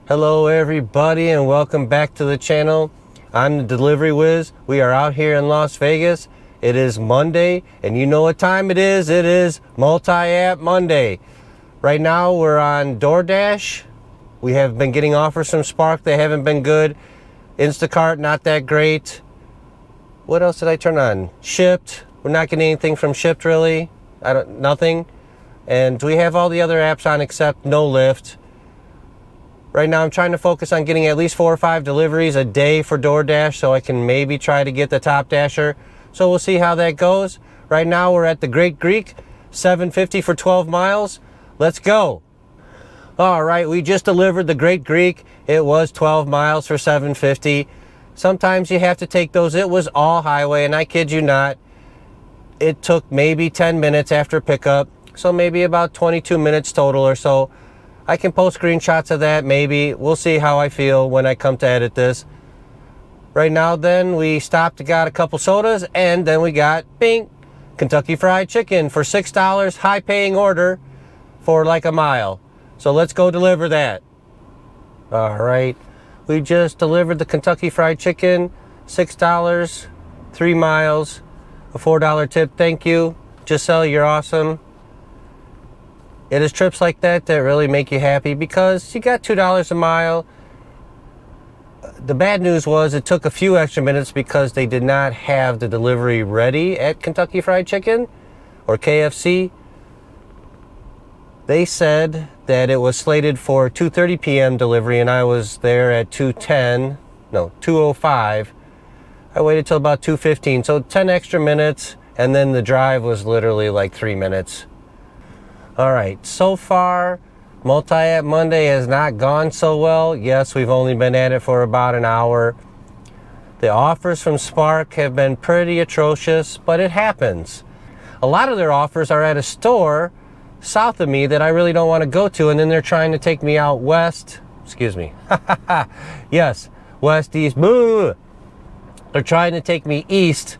Hello everybody and welcome back to the channel. I'm the Delivery Whiz. We are out here in Las Vegas. It is Monday and you know what time it is. It is Multi-App Monday. Right now we're on DoorDash. We have been getting offers from Spark. They haven't been good. InstaCart, not that great. What else did I turn on? Shipt. We're not getting anything from Shipt really. Nothing. And we have all the other apps on except no Lyft. Right now I'm trying to focus on getting at least 4 or 5 deliveries a day for DoorDash so I can maybe try to get the Top Dasher. So we'll see how that goes. Right now we're at the Great Greek, $7.50 for 12 miles. Let's go. All right, we just delivered the Great Greek. It was 12 miles for $7.50. Sometimes you have to take those. It was all highway and I kid you not, it took maybe 10 minutes after pickup. So maybe about 22 minutes total or so. I can post screenshots of that, maybe. We'll see how I feel when I come to edit this. Right now, then, we stopped and got a couple sodas, and then we got, bing, Kentucky Fried Chicken for $6, high-paying order for like a mile. So let's go deliver that. All right, we just delivered the Kentucky Fried Chicken, $6, 3 miles, a $4 tip, thank you. Giselle, you're awesome. It is trips like that that really make you happy because you got $2 a mile. The bad news was it took a few extra minutes because they did not have the delivery ready at Kentucky Fried Chicken or KFC. They said that it was slated for 2:30 p.m. delivery and I was there at 2:05. I waited till about 2:15, so 10 extra minutes, and then the drive was literally like 3 minutes. All right, so far, Multi-App Monday has not gone so well. Yes, we've only been at it for about an hour. The offers from Spark have been pretty atrocious, but it happens. A lot of their offers are at a store south of me that I really don't want to go to, and then they're trying to take me out west. Excuse me. Yes, west, east, boo. They're trying to take me east,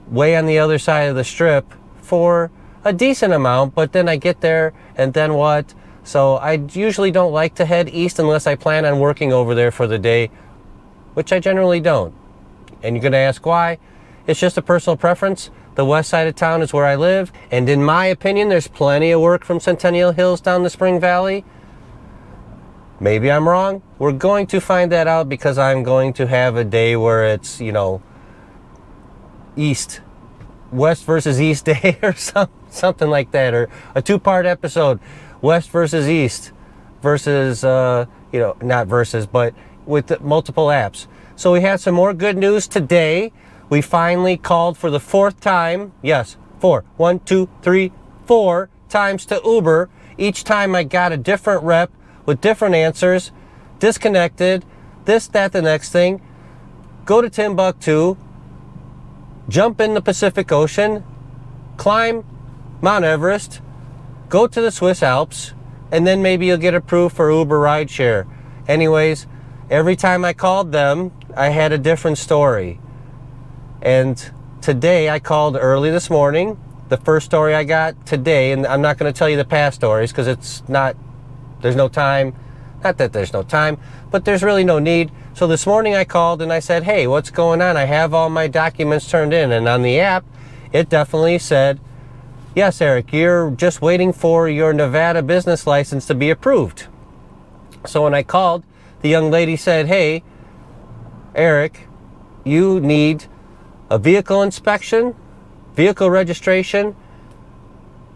way on the other side of the strip, for a decent amount, but then I get there and then what? So I usually don't like to head east unless I plan on working over there for the day, which I generally don't. And you're gonna ask why? It's just a personal preference. The west side of town is where I live, and in my opinion, there's plenty of work from Centennial Hills down to Spring Valley. Maybe I'm wrong. We're going to find that out because I'm going to have a day where it's, you know, west versus east day or something like that, or a 2-part episode, west versus east versus not versus, but with multiple apps. So we had some more good news today. We finally called for the 4th time. Yes, 4. 1, 2, 3, 4 times to Uber. Each time I got a different rep with different answers, disconnected, this, that, the next thing. Go to Timbuktu, jump in the Pacific Ocean, climb Mount Everest, go to the Swiss Alps, and then maybe you'll get approved for Uber rideshare. Anyways, every time I called them, I had a different story. And today I called early this morning. The first story I got today, and I'm not going to tell you the past stories because there's no time. Not that there's no time, but there's really no need. So this morning I called and I said, hey, what's going on? I have all my documents turned in. And on the app, it definitely said, yes, Eric, you're just waiting for your Nevada business license to be approved. So when I called, the young lady said, hey, Eric, you need a vehicle inspection, vehicle registration,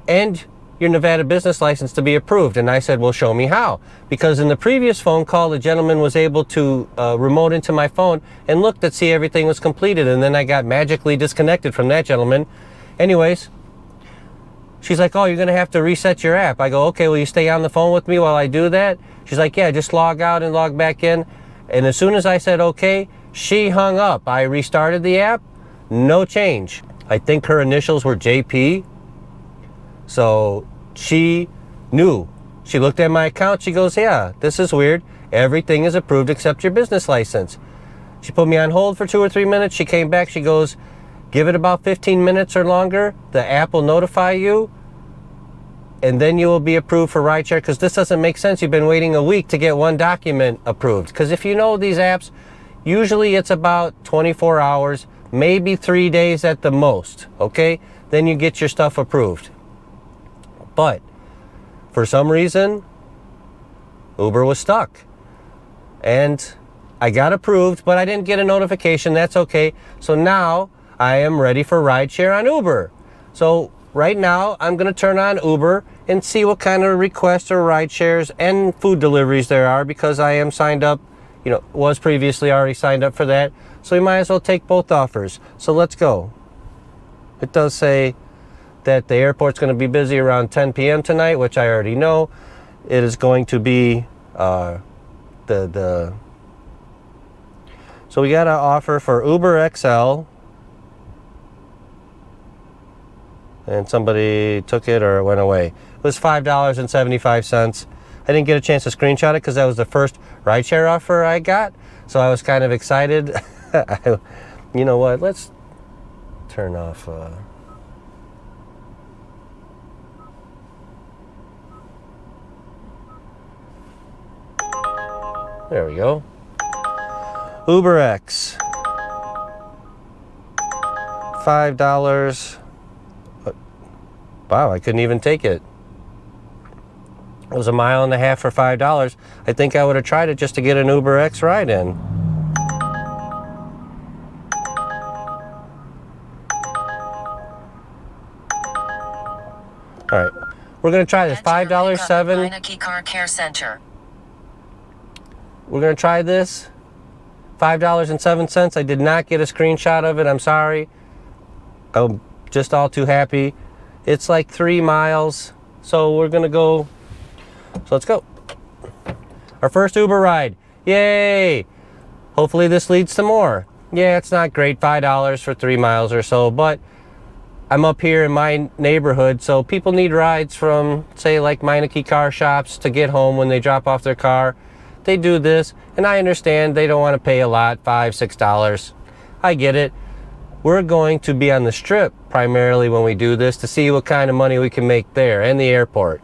and your Nevada business license to be approved. And I said, well, show me how. Because in the previous phone call, the gentleman was able to remote into my phone and look to see everything was completed. And then I got magically disconnected from that gentleman. Anyways, she's like, oh, you're going to have to reset your app. I go, okay, will you stay on the phone with me while I do that? She's like, yeah, just log out and log back in. And as soon as I said, okay, she hung up. I restarted the app, no change. I think her initials were JP. So she knew. She looked at my account. She goes, yeah, this is weird. Everything is approved except your business license. She put me on hold for 2 or 3 minutes. She came back. She goes, give it about 15 minutes or longer. The app will notify you and then you will be approved for rideshare, because this doesn't make sense. You've been waiting a week to get one document approved. Because if you know these apps, usually it's about 24 hours, maybe 3 days at the most, okay? Then you get your stuff approved. But for some reason, Uber was stuck. And I got approved, but I didn't get a notification. That's okay. So now I am ready for rideshare on Uber. So right now I'm going to turn on Uber and see what kind of requests or ride shares and food deliveries there are, because I am signed up, was previously already signed up for that. So we might as well take both offers. So let's go. It does say that the airport's going to be busy around 10 p.m. tonight, which I already know. It is going to be so we got an offer for Uber XL, and somebody took it or it went away. It was $5.75. I didn't get a chance to screenshot it because that was the first rideshare offer I got, so I was kind of excited. You know what? Let's turn off. There we go. UberX. $5. Wow, I couldn't even take it. It was 1.5 miles for $5. I think I would have tried it just to get an UberX ride in. All right, we're gonna try this. $5.07. Car Care Center. We're gonna try this. $5.07. I did not get a screenshot of it. I'm sorry. I'm just all too happy. It's like 3 miles, so we're gonna go. So let's go. Our first Uber ride. Yay! Hopefully this leads to more. Yeah, it's not great, $5 for 3 miles or so, but I'm up here in my neighborhood, so people need rides from, say, like Meineke car shops to get home when they drop off their car. They do this, and I understand they don't want to pay a lot, $5, $6. I get it. We're going to be on the Strip primarily when we do this to see what kind of money we can make there and the airport.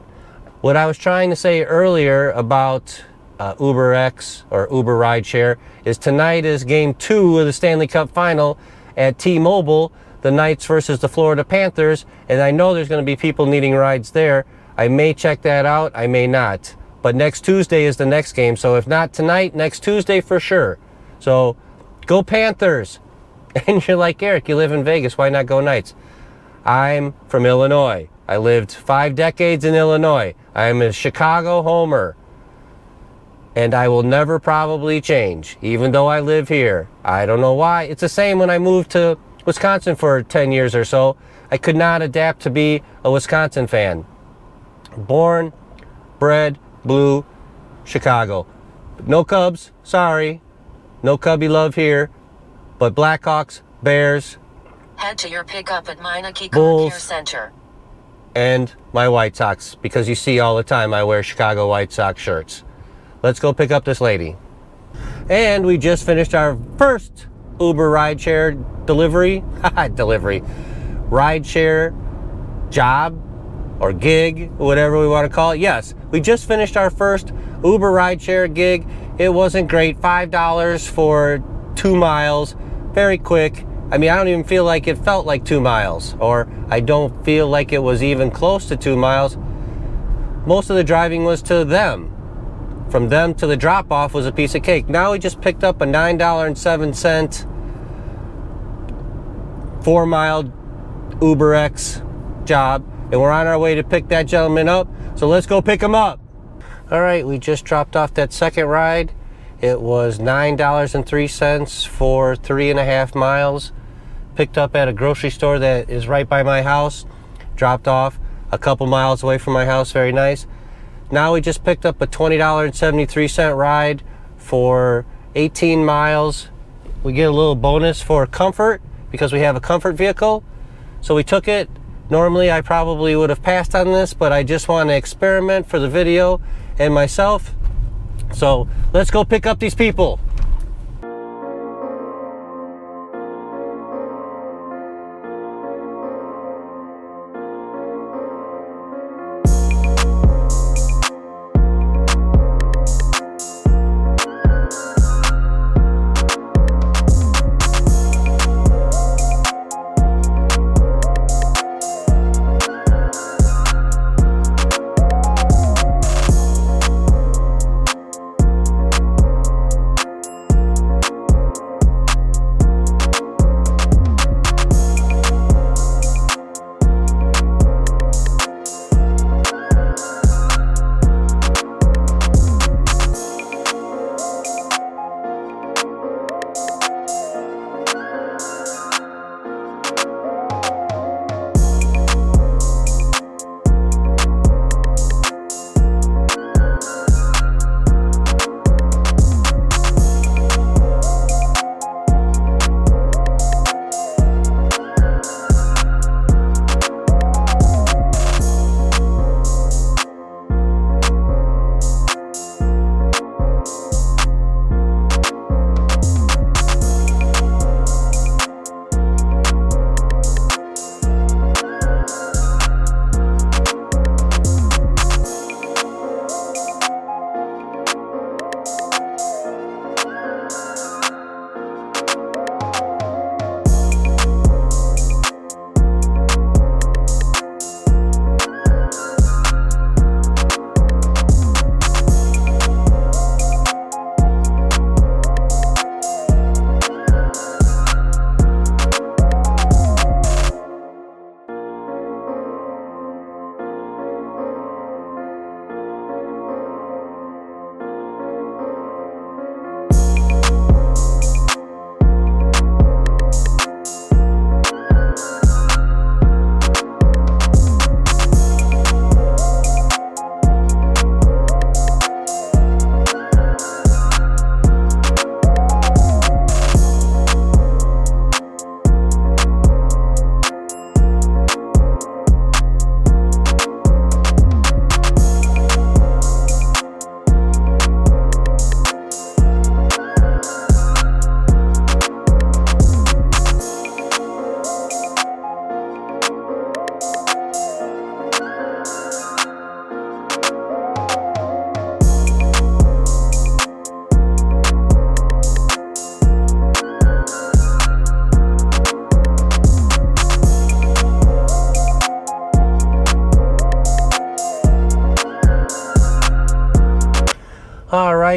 What I was trying to say earlier about UberX or Uber Rideshare is tonight is game 2 of the Stanley Cup Final at T-Mobile, the Knights versus the Florida Panthers, and I know there's going to be people needing rides there. I may check that out, I may not. But next Tuesday is the next game, so if not tonight, next Tuesday for sure. So go Panthers. And you're like, Eric, you live in Vegas, why not go Knights? I'm from Illinois. I lived 5 decades in Illinois. I'm a Chicago homer. And I will never probably change, even though I live here. I don't know why. It's the same when I moved to Wisconsin for 10 years or so. I could not adapt to be a Wisconsin fan. Born, bred, blue, Chicago. No Cubs, sorry. No Cubby love here. But Blackhawks, Bears, head to your pickup at Meineke Bulls, Car Care Center. And my White Sox, because you see all the time I wear Chicago White Sox shirts. Let's go pick up this lady. And we just finished our first Uber rideshare delivery, rideshare job or gig, whatever we want to call it. Yes, we just finished our first Uber rideshare gig. It wasn't great, $5 for 2 miles, very quick. I mean, I don't even feel like it felt like 2 miles, or I don't feel like it was even close to 2 miles. Most of the driving was to them. From them to the drop-off was a piece of cake. Now we just picked up a $9.07 4-mile UberX job, and we're on our way to pick that gentleman up. So let's go pick him up. All right, we just dropped off that second ride. It was $9.03 for 3.5 miles. Picked up at a grocery store that is right by my house. Dropped off a couple miles away from my house, very nice. Now we just picked up a $20.73 ride for 18 miles. We get a little bonus for comfort because we have a comfort vehicle. So we took it. Normally I probably would have passed on this, but I just want to experiment for the video and myself. So let's go pick up these people.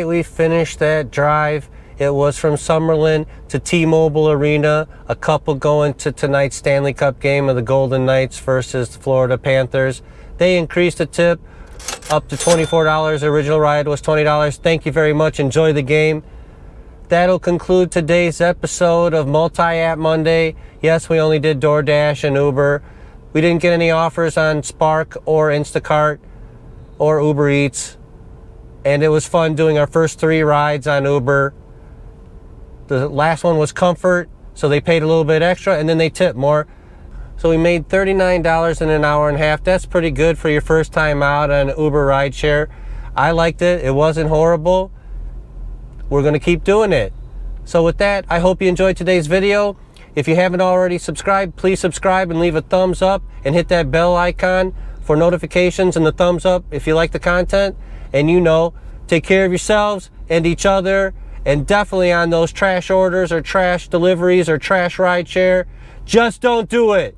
we finished that drive. It was from Summerlin to T-Mobile Arena, a couple going to tonight's Stanley Cup game of the Golden Knights versus the Florida Panthers. They increased the tip up to $24. Original ride was $20. Thank you very much. Enjoy the game. That'll conclude today's episode of Multi-App Monday. Yes, we only did DoorDash and Uber. We didn't get any offers on Spark or Instacart or UberEats. And it was fun doing our first 3 rides on Uber. The last one was Comfort, so they paid a little bit extra, and then they tipped more. So we made $39 in an hour and a half. That's pretty good for your first time out on Uber rideshare. I liked it. It wasn't horrible. We're going to keep doing it. So with that, I hope you enjoyed today's video. If you haven't already subscribed, please subscribe and leave a thumbs up and hit that bell icon for notifications and the thumbs up if you like the content. And take care of yourselves and each other. And definitely on those trash orders or trash deliveries or trash rideshare, just don't do it.